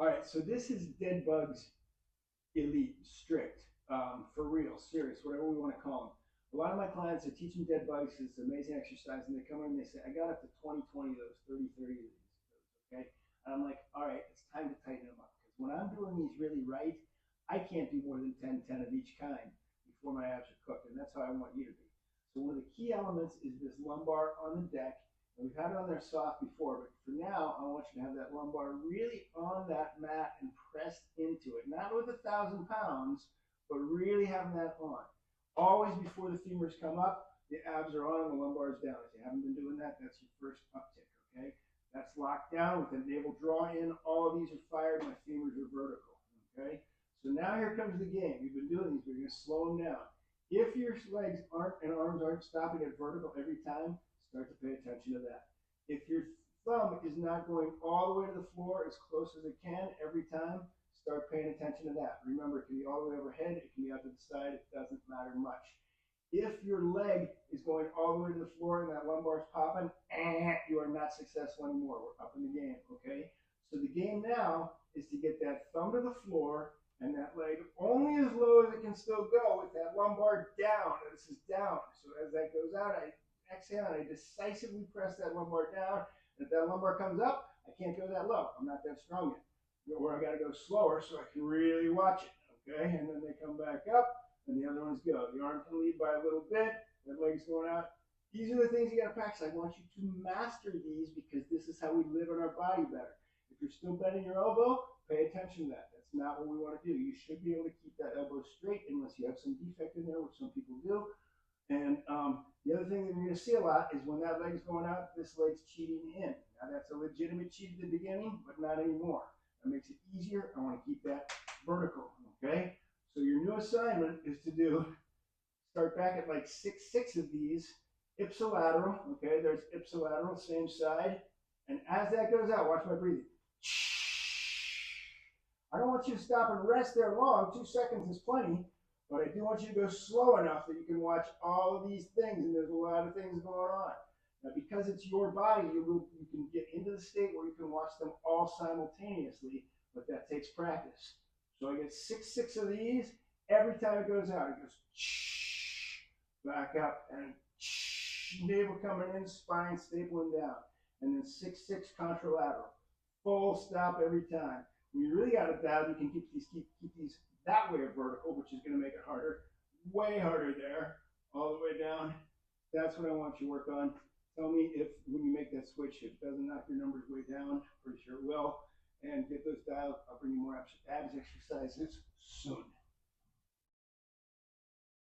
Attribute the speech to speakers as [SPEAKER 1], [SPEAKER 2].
[SPEAKER 1] All right, so this is Dead Bugs Elite, strict, for real, serious, whatever we want to call them. A lot of my clients are teaching dead bugs. It's an amazing exercise, and they come in and they say, I got up to 20, 20 of those, 30, 30 of these, okay? And I'm like, all right, it's time to tighten them up. Because when I'm doing these really right, I can't do more than 10, 10 of each kind before my abs are cooked, and that's how I want you to be. So one of the key elements is this lumbar on the deck. And we've had it on there soft before, but for now, I want you to have that lumbar really on that mat and pressed into it. Not with 1,000 pounds, but really having that on. Always before the femurs come up, the abs are on and the lumbar is down. If you haven't been doing that, that's your first uptick, okay? That's locked down with a navel draw in. All of these are fired. My femurs are vertical, okay? So now here comes the game. We've been doing these. We're going to slow them down. If your legs aren't and arms aren't stopping at vertical every time, start to pay attention to that. If your thumb is not going all the way to the floor as close as it can every time, start paying attention to that. Remember, it can be all the way overhead, it can be out to the side, it doesn't matter much. If your leg is going all the way to the floor and that lumbar is popping, you are not successful anymore. We're up in the game, okay? So the game now is to get that thumb to the floor and that leg only as low as it can still go with that lumbar down. This is down. So as that goes out, I exhale and I decisively press that lumbar down. And if that lumbar comes up, I can't go that low. I'm not that strong yet. Or I got to go slower so I can really watch it. Okay, and then they come back up and the other ones go. The arm can lead by a little bit, the leg's going out. These are the things you got to practice. I want you to master these because this is how we live in our body better. If you're still bending your elbow, pay attention to that. That's not what we want to do. You should be able to keep that elbow straight unless you have some defect in there, which some people do. And the other thing that you're going to see a lot is when that leg's going out, this leg's cheating in. Now that's a legitimate cheat at the beginning, but not anymore. That makes it easier. I want to keep that vertical, okay? So your new assignment is to start back at like 6 of these, ipsilateral, okay? There's ipsilateral, same side. And as that goes out, watch my breathing. I don't want you to stop and rest there long. 2 seconds is plenty. But I do want you to go slow enough that you can watch all of these things, and there's a lot of things going on. Now, because it's your body, you can get into the state where you can watch them all simultaneously, but that takes practice. So I get 6 of these. Every time it goes out, it goes back up, and navel coming in, spine stapling down. And then 6 contralateral. Full stop every time. When you really got it down, you can keep these that way vertical, which is going to make it harder, way harder there, all the way down. That's what I want you to work on. Tell me if when you make that switch, it doesn't knock your numbers way down. Pretty sure it will. And get those dialed. I'll bring you more abs exercises soon.